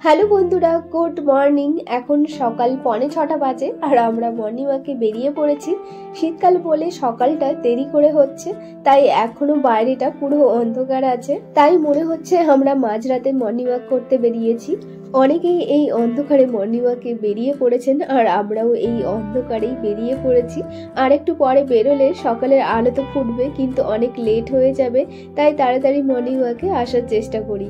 Hello বন্ধুরা, good morning. এখন সকাল 6:45 বাজে আর আমরা মর্নিং ওয়াকে বেরিয়ে পড়েছি। শীতকাল বলে সকালটা দেরি করে হচ্ছে, তাই এখনো বাইরেটা পুরো অন্ধকার আছে। তাই মনে হচ্ছে আমরা মাঝরাতে মর্নিং ওয়াক করতে বেরিয়েছি। অনেকেই এই অন্ধকারে মর্নিং ওয়াকে বেরিয়ে পড়েছেন আর আমরাও এই অন্ধকারেই বেরিয়ে পড়েছি। আর একটু পরে বেরোলে সকালের আলো তো ফুটবে, কিন্তু অনেক লেট হয়ে যাবে, তাই তাড়াতাড়ি মর্নিং ওয়াকে আসার চেষ্টা করি।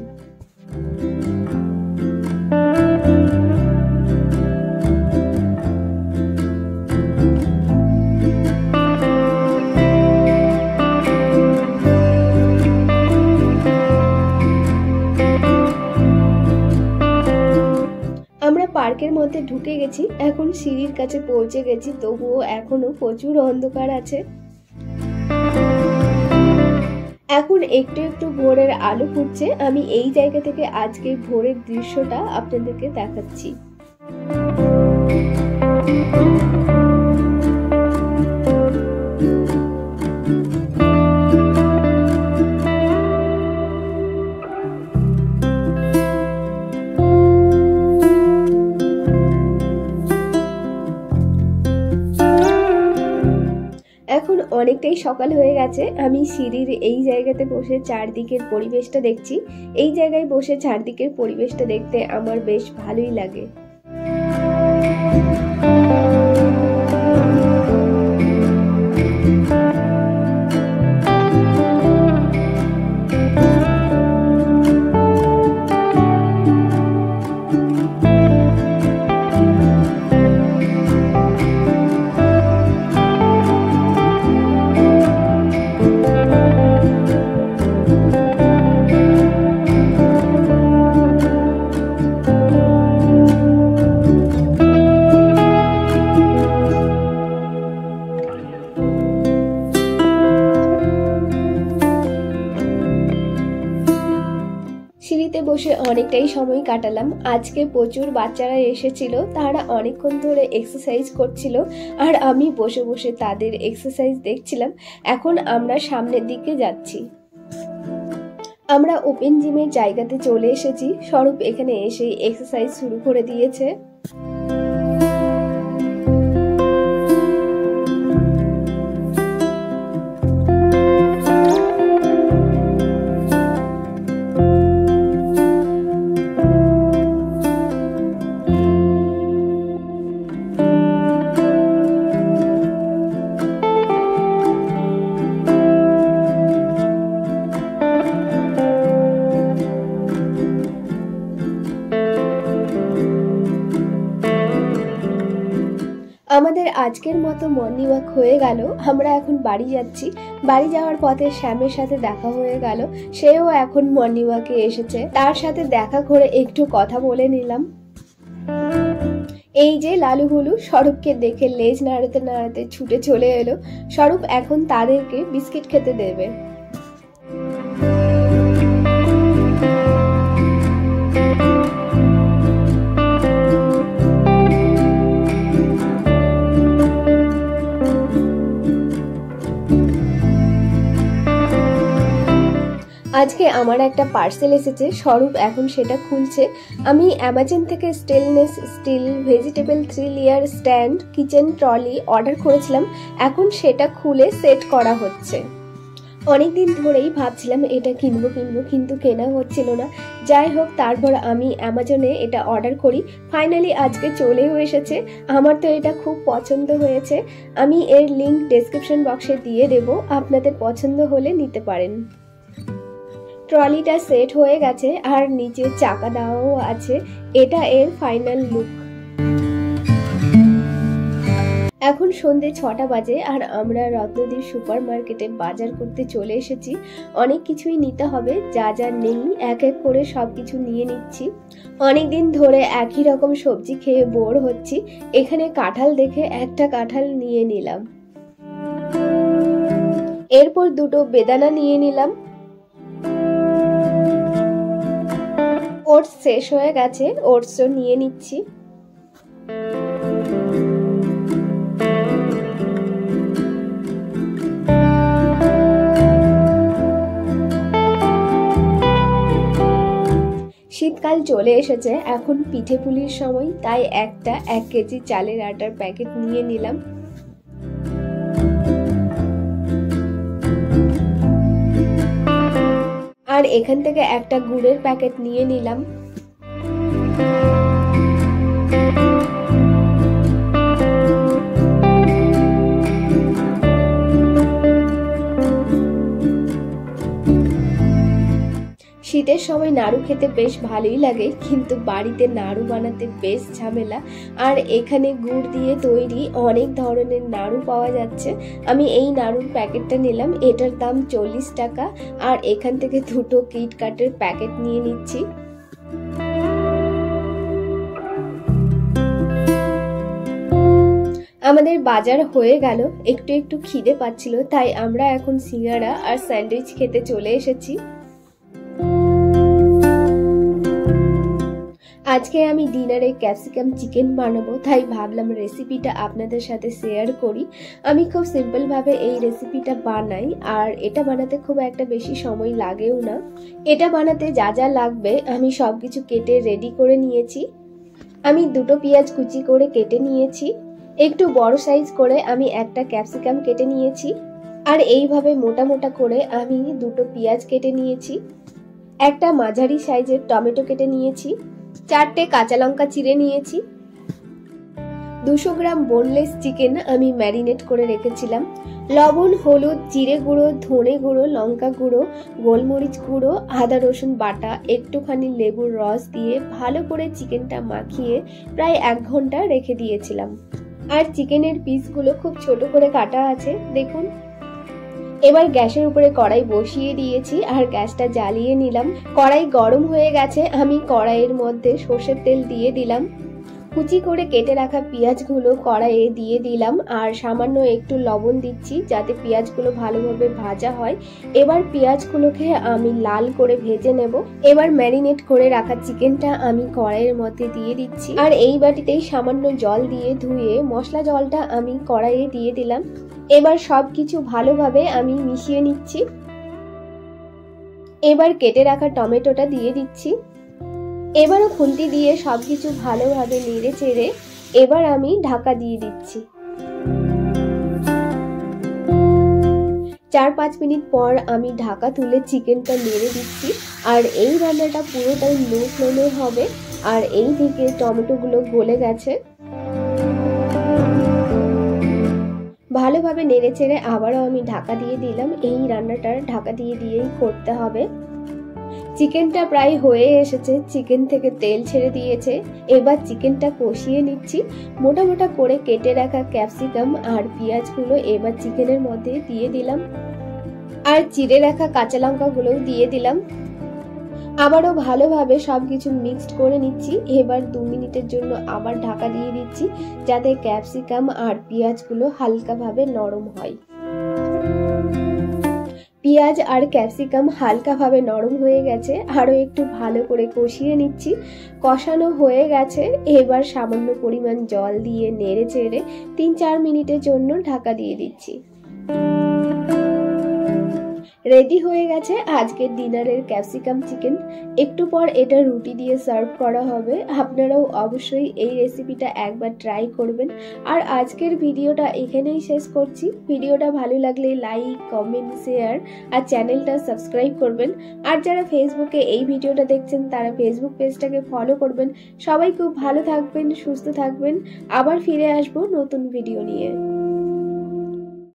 আমরা পার্কের মধ্যে ঢুকে গেছি, এখন সিঁড়ির কাছে পৌঁছে গেছি, তবুও এখনো প্রচুর অন্ধকার আছে। এখন একটু একটু ভোরের আলো ফুটছে। আমি এই জায়গা থেকে আজকের ভোরের দৃশ্যটা আপনাদেরকে দেখাচ্ছি। এখন অনেকটাই সকাল হয়ে গেছে। আমি সিঁড়ির এই জায়গাতে বসে চারদিকের পরিবেশটা দেখছি। এই জায়গায় বসে চারদিকের পরিবেশটা দেখতে আমার বেশ ভালোই লাগে। সিঁড়িতে বসে অনেকটাই সময় কাটালাম। আজকে প্রচুর বাচ্চারা এসেছিল, তারা অনেকক্ষণ ধরে এক্সারসাইজ করছিল আর আমি বসে বসে তাদের এক্সারসাইজ দেখছিলাম। এখন আমরা সামনের দিকে যাচ্ছি। আমরা ওপেন জিমের জায়গাতে চলে এসেছি। স্বরূপ এখানে এসে এক্সারসাইজ শুরু করে দিয়েছে। আমাদের আজকের মতো মর্নিং ওয়াক হয়ে গেল। আমরা এখন বাড়ি যাচ্ছি। বাড়ি যাওয়ার পথে শ্যামের সাথে দেখা হয়ে গেল। সেও এখন মর্নিং ওয়াকে এসেছে। তার সাথে দেখা করে একটু কথা বলে নিলাম। এই যে লালুগুলু স্বরূপকে দেখে লেজ নাড়াতে নাড়াতে ছুটে চলে এলো। স্বরূপ এখন তাদেরকে বিস্কিট খেতে দেবে। আজকে আমার একটা পার্সেল এসেছে, স্বরূপ এখন সেটা খুলছে। আমি অ্যামাজন থেকে stainless steel vegetable 3 layer stand kitchen trolley order করেছিলাম। এখন সেটা খুলে সেট করা হচ্ছে। অনেকদিন ধরেই ভাবছিলাম এটা কিনবো কিন্তু কেনা হচ্ছিল না। যাই হোক, তারপর আমি অ্যামাজনে এটা অর্ডার করি। ফাইনালি আজকে চলেও এসেছে। আমার তো এটা খুব পছন্দ হয়েছে। আমি এর লিংক ডেসক্রিপশন বক্সে দিয়ে দেব, আপনাদের পছন্দ হলে নিতে পারেন। ট্রলিটা সেট হয়ে গেছে আর নিচে চাকা দেওয়াও আছে। এটা এর ফাইনাল লুক। এখন সন্ধে 6টা বাজে আর আমরা রত্নদ্বীপ সুপার মার্কেটে বাজার করতে চলে এসেছি। অনেক কিছুই নিতে হবে, যা যা নেই এক এক করে সবকিছু নিয়ে নিচ্ছি। অনেকদিন ধরে একই রকম সবজি খেয়ে বোর হচ্ছি। এখানে কাঁঠাল দেখে একটা কাঁঠাল নিয়ে নিলাম। এরপর দুটো বেদানা নিয়ে নিলাম। ওটস শেষ হয়ে গেছে, ওটসও নিয়ে নিচ্ছি। শীতকাল চলে এসেছে, এখন পিঠে পুলির সময়, তাই একটা 1 কেজি চালের আটার প্যাকেট নিয়ে নিলাম। আর এখান থেকে একটা গুড়ের প্যাকেট নিয়ে নিলাম। শীতের সময় নাড়ু খেতে বেশ ভালোই লাগে, কিন্তু বাড়িতে নাড়ু বানাতে বেশ ঝামেলা। আর এখানে গুড় দিয়ে তৈরি অনেক ধরনের নাড়ু পাওয়া যাচ্ছে। আমি এই নাড়ুর প্যাকেটটা নিলাম, এটার দাম 40 টাকা। আর এখান থেকে দুটো কিটক্যাটের প্যাকেট নিয়ে নিচ্ছি। আমাদের বাজার হয়ে গেল, একটু একটু খিদে পাচ্ছিল, তাই আমরা এখন সিঙ্গাড়া আর স্যান্ডউইচ খেতে চলে এসেছি। আজকে আমি ডিনারে ক্যাপসিকাম চিকেন বানাবো, তাই ভাবলাম রেসিপিটা আপনাদের সাথে শেয়ার করি। আমি খুব সিম্পল ভাবে এই রেসিপিটা বানাই, আর এটা বানাতে খুব একটা বেশি সময় লাগেও না। এটা বানাতে যা যা লাগবে আমি সবকিছু কেটে রেডি করে নিয়েছি। আমি দুটো পেঁয়াজ কুচি করে কেটে নিয়েছি। একটু বড় সাইজ করে আমি একটা ক্যাপসিকাম কেটে নিয়েছি। আর এইভাবে মোটা মোটা করে আমি দুটো পেঁয়াজ কেটে নিয়েছি। একটা মাঝারি সাইজের টমেটো কেটে নিয়েছি। 4টে কাঁচা লঙ্কা চিড়ে নিয়েছি। 200 গ্রাম বোনলেস চিকেন আমি ম্যারিনেট করে রেখেছিলাম। লবণ, হলুদ, জিরে গুঁড়ো, ধনে গুঁড়ো, লঙ্কা গুঁড়ো, গোলমরিচ গুঁড়ো, আদা রসুন বাটা, একটুখানি লেবুর রস দিয়ে ভালো করে চিকেনটা মাখিয়ে প্রায় 1 ঘন্টা রেখে দিয়েছিলাম। আর চিকেনের পিসগুলো খুব ছোট করে কাটা আছে, দেখুন। এবার গ্যাসের উপরে কড়াই বসিয়ে দিয়েছি আর গ্যাসটা জ্বালিয়ে নিলাম। কড়াই গরম হয়ে গেছে, আমি কড়াইয়ের মধ্যে সর্ষের তেল দিয়ে দিলাম। কুচি করে কেটে রাখা পেঁয়াজগুলো কড়াইয়ে দিয়ে দিলাম আর সামান্য একটু লবণ দিচ্ছি যাতে পেঁয়াজগুলো ভালোভাবে ভাজা হয়। এবার পেঁয়াজগুলোকে আমি লাল করে ভেজে নেব। এবার ম্যারিনেট করে রাখা চিকেনটা আমি কড়াইয়ের মধ্যে দিয়ে দিচ্ছি আর এই বাটিতেই সামান্য জল দিয়ে ধুয়ে মশলা জলটা আমি কড়াইয়ে দিয়ে দিলাম। এবার সবকিছু ভালোভাবে আমি মিশিয়ে নিচ্ছি। এবার কেটে রাখা টমেটোটা দিয়ে দিচ্ছি। এবারও খুন্তি দিয়ে সবকিছু ভালোভাবে নেড়ে চেড়ে এবার আমি ঢাকা দিয়ে দিচ্ছি। 4-5 মিনিট পর আমি ঢাকা তুলে চিকেনটা নেড়ে দিচ্ছি। আর এই রান্নাটা পুরোটাই লো ফ্লেমে হবে। আর এই দিকে টমেটোগুলো গলে গেছে। ভালোভাবে নেড়ে চেড়ে আবারও আমি ঢাকা দিয়ে দিলাম। এই রান্নাটার ঢাকা দিয়ে দিয়েই করতে হবে। চিকেনটা প্রায় হয়ে এসেছে, চিকেন থেকে তেল ছেড়ে দিয়েছে। এবার চিকেনটা কষিয়ে নিচ্ছি। মোটা মোটা করে কেটে রাখা ক্যাপসিকাম আর পেঁয়াজগুলো এবার চিকেনের মধ্যে দিয়ে দিলাম আর চিড়ে রাখা কাঁচা লঙ্কাগুলোও দিয়ে দিলাম। আবারও ভালোভাবে সবকিছু মিক্সড করে নিচ্ছি। এবার 2 মিনিটের জন্য আবার ঢাকা দিয়ে দিচ্ছি যাতে ক্যাপসিকাম আর পেঁয়াজগুলো হালকাভাবে নরম হয়। পেঁয়াজ আর ক্যাপসিকাম হালকাভাবে নরম হয়ে গেছে, আরও একটু ভালো করে কষিয়ে নিচ্ছি। কষানো হয়ে গেছে, এবার সামান্য পরিমাণ জল দিয়ে নেড়ে চেড়ে 3-4 মিনিটের জন্য ঢাকা দিয়ে দিচ্ছি। রেডি হয়ে গেছে আজকের ডিনারের ক্যাপসিকাম চিকেন। একটু পর এটা রুটি দিয়ে সার্ভ করা হবে। আপনারাও অবশ্যই এই রেসিপিটা একবার ট্রাই করবেন। আর আজকের ভিডিওটা এখানেই শেষ করছি। ভিডিওটা ভালো লাগলে লাইক, কমেন্ট, শেয়ার আর চ্যানেলটা সাবস্ক্রাইব করবেন। আর যারা ফেসবুকে এই ভিডিওটা দেখছেন তারা ফেসবুক পেজটাকে ফলো করবেন। সবাই খুব ভালো থাকবেন, সুস্থ থাকবেন। আবার ফিরে আসবো নতুন ভিডিও নিয়ে।